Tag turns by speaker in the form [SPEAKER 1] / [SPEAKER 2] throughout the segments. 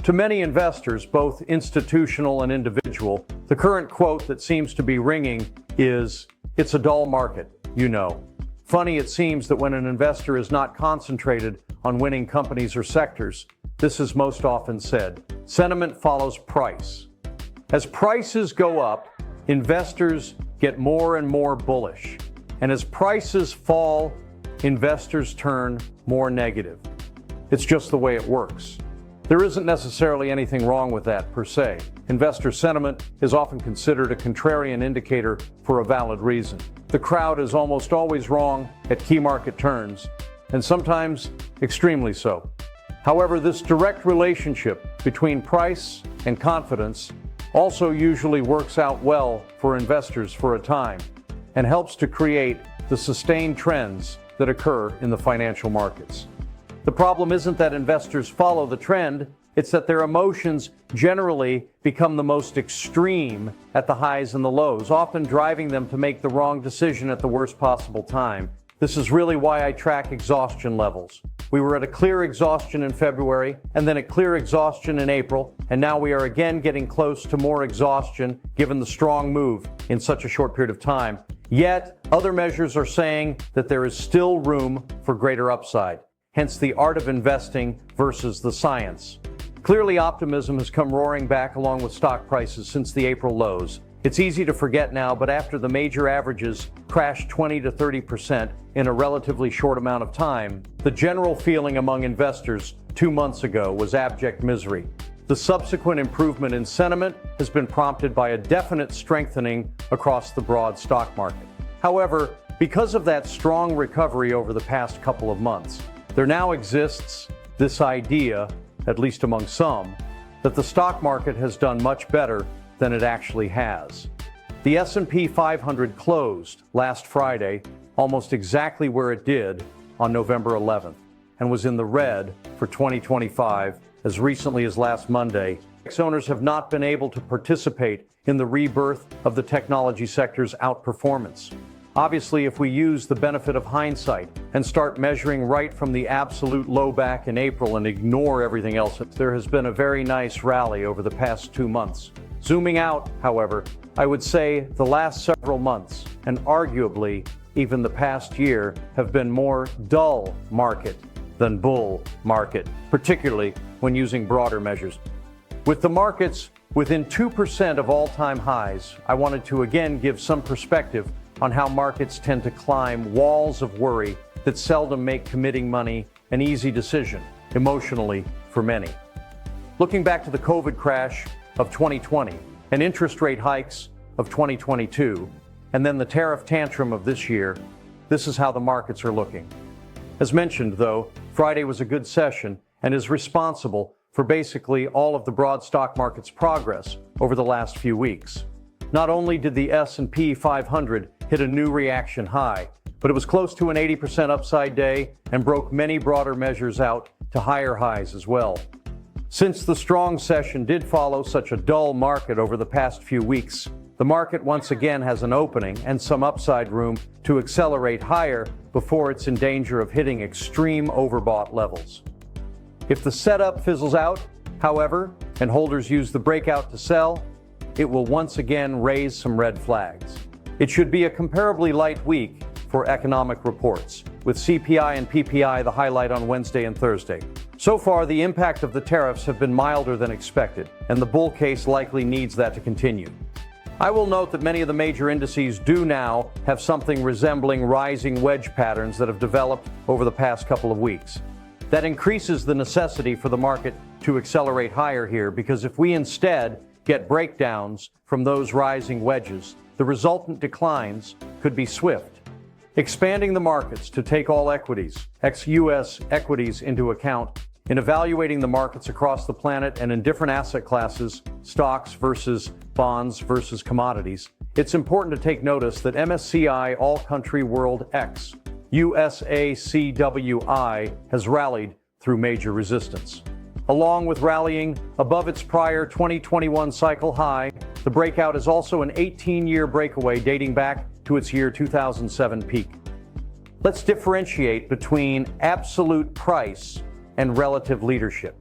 [SPEAKER 1] To many investors, both institutional and individual, the current quote that seems to be ringing is, "It's a dull market, you know." Funny it seems that when an investor is not concentrated on winning companies or sectors, this is most often said. Sentiment follows price. As prices go up, investors get more and more bullish. And as prices fall, investors turn more negative. It's just the way it works. There isn't necessarily anything wrong with that per se. Investor sentiment is often considered a contrarian indicator for a valid reason. The crowd is almost always wrong at key market turns, and sometimes extremely so. However, this direct relationship between price and confidence also usually works out well for investors for a time and helps to create the sustained trends that occur in the financial markets. The problem isn't that investors follow the trend, it's that their emotions generally become the most extreme at the highs and the lows, often driving them to make the wrong decision at the worst possible time. This is really why I track exhaustion levels. We were at a clear exhaustion in February, and then a clear exhaustion in April, and now we are again getting close to more exhaustion given the strong move in such a short period of time. Yet, other measures are saying that there is still room for greater upside. Hence the art of investing versus the science. Clearly, optimism has come roaring back along with stock prices since the April lows. It's easy to forget now, but after the major averages crashed 20 to 30% in a relatively short amount of time, the general feeling among investors 2 months ago was abject misery. The subsequent improvement in sentiment has been prompted by a definite strengthening across the broad stock market. However, because of that strong recovery over the past couple of months, there now exists this idea, at least among some, that the stock market has done much better than it actually has. The S&P 500 closed last Friday almost exactly where it did on November 11th and was in the red for 2025 as recently as last Monday. Owners have not been able to participate in the rebirth of the technology sector's outperformance. Obviously, if we use the benefit of hindsight and start measuring right from the absolute low back in April and ignore everything else, there has been a very nice rally over the past 2 months. Zooming out, however, I would say the last several months, and arguably even the past year, have been more dull market than bull market, particularly when using broader measures. With the markets within 2% of all-time highs, I wanted to again give some perspective on how markets tend to climb walls of worry that seldom make committing money an easy decision, emotionally for many. Looking back to the COVID crash of 2020 and interest rate hikes of 2022, and then the tariff tantrum of this year, this is how the markets are looking. As mentioned, though, Friday was a good session and is responsible for basically all of the broad stock market's progress over the last few weeks. Not only did the S&P 500 hit a new reaction high, but it was close to an 80% upside day and broke many broader measures out to higher highs as well. Since the strong session did follow such a dull market over the past few weeks, the market once again has an opening and some upside room to accelerate higher before it's in danger of hitting extreme overbought levels. If the setup fizzles out, however, and holders use the breakout to sell, it will once again raise some red flags. It should be a comparably light week for economic reports, with CPI and PPI the highlight on Wednesday and Thursday. So far, the impact of the tariffs have been milder than expected, and the bull case likely needs that to continue. I will note that many of the major indices do now have something resembling rising wedge patterns that have developed over the past couple of weeks. That increases the necessity for the market to accelerate higher here, because if we instead get breakdowns from those rising wedges, the resultant declines could be swift. Expanding the markets to take all equities, ex-US equities, into account in evaluating the markets across the planet and in different asset classes, stocks versus bonds versus commodities, it's important to take notice that MSCI All Country World X, USACWI, has rallied through major resistance. Along with rallying above its prior 2021 cycle high, the breakout is also an 18-year breakaway dating back to its year 2007 peak. Let's differentiate between absolute price and relative leadership.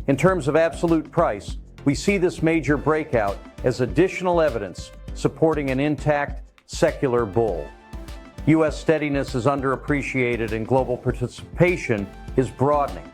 [SPEAKER 1] In terms of absolute price, we see this major breakout as additional evidence supporting an intact secular bull. U.S. steadiness is underappreciated and global participation is broadening.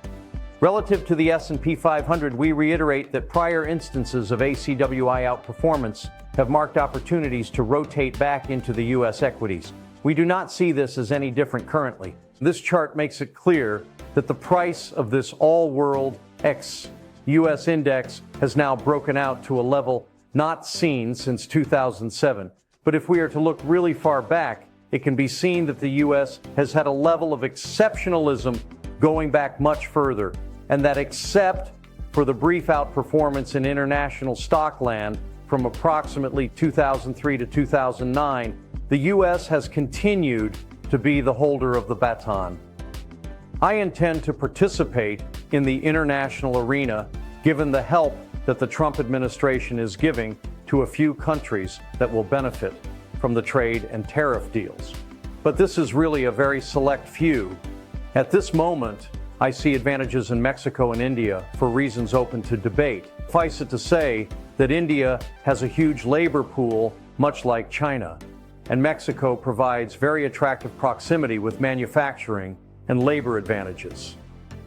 [SPEAKER 1] Relative to the S&P 500, we reiterate that prior instances of ACWI outperformance have marked opportunities to rotate back into the U.S. equities. We do not see this as any different currently. This chart makes it clear that the price of this all-world ex-U.S. index has now broken out to a level not seen since 2007. But if we are to look really far back, it can be seen that the U.S. has had a level of exceptionalism going back much further, and that except for the brief outperformance in international stock land from approximately 2003 to 2009, the U.S. has continued to be the holder of the baton. I intend to participate in the international arena given the help that the Trump administration is giving to a few countries that will benefit from the trade and tariff deals. But this is really a very select few. At this moment, I see advantages in Mexico and India for reasons open to debate. Suffice it to say that India has a huge labor pool, much like China, and Mexico provides very attractive proximity with manufacturing and labor advantages.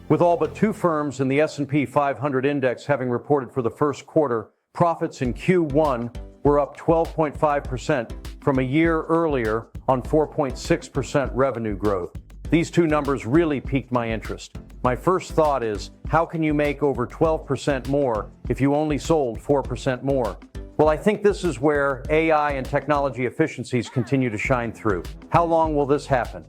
[SPEAKER 1] With all but two firms in the S&P 500 index having reported for the first quarter, profits in Q1 were up 12.5% from a year earlier on 4.6% revenue growth. These two numbers really piqued my interest. My first thought is, how can you make over 12% more if you only sold 4% more? Well, I think this is where AI and technology efficiencies continue to shine through. How long will this happen?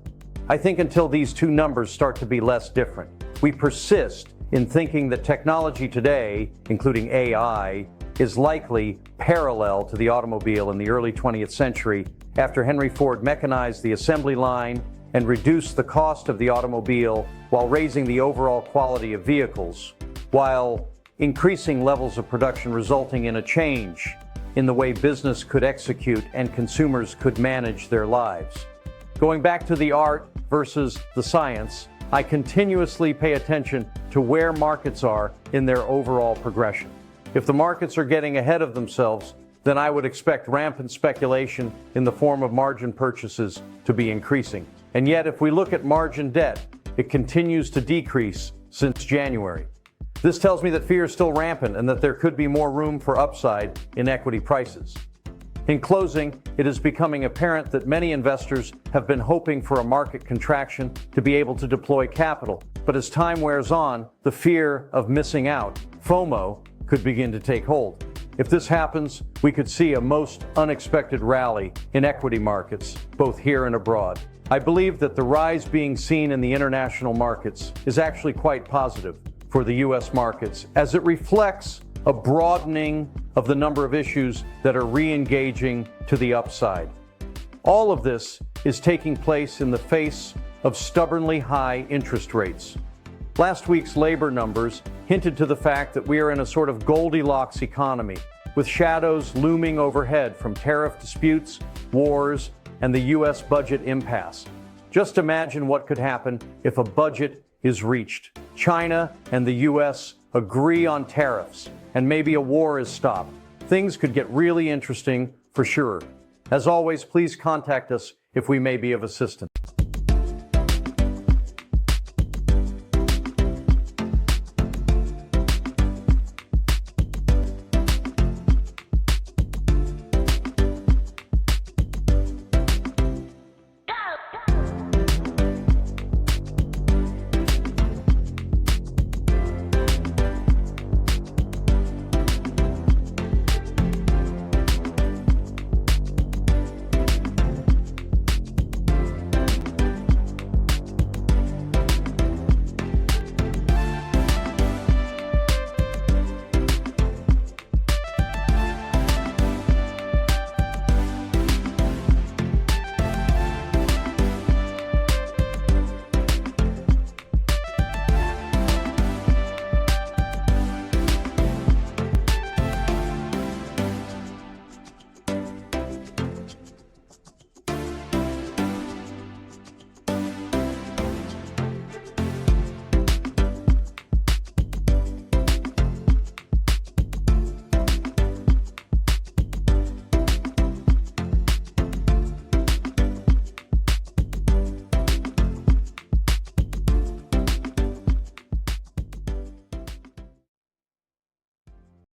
[SPEAKER 1] I think until these two numbers start to be less different. We persist in thinking that technology today, including AI, is likely parallel to the automobile in the early 20th century after Henry Ford mechanized the assembly line and reduced the cost of the automobile while raising the overall quality of vehicles, while increasing levels of production, resulting in a change in the way business could execute and consumers could manage their lives. Going back to the art versus the science, I continuously pay attention to where markets are in their overall progression. If the markets are getting ahead of themselves, then I would expect rampant speculation in the form of margin purchases to be increasing. And yet, if we look at margin debt, it continues to decrease since January. This tells me that fear is still rampant and that there could be more room for upside in equity prices. In closing, it is becoming apparent that many investors have been hoping for a market contraction to be able to deploy capital. But as time wears on, the fear of missing out, FOMO, could begin to take hold. If this happens, we could see a most unexpected rally in equity markets, both here and abroad. I believe that the rise being seen in the international markets is actually quite positive for the U.S. markets, as it reflects a broadening of the number of issues that are re-engaging to the upside. All of this is taking place in the face of stubbornly high interest rates. Last week's labor numbers hinted to the fact that we are in a sort of Goldilocks economy, with shadows looming overhead from tariff disputes, wars, and the U.S. budget impasse. Just imagine what could happen if a budget is reached. China and the U.S. agree on tariffs, and maybe a war is stopped. Things could get really interesting for sure. As always, please contact us if we may be of assistance.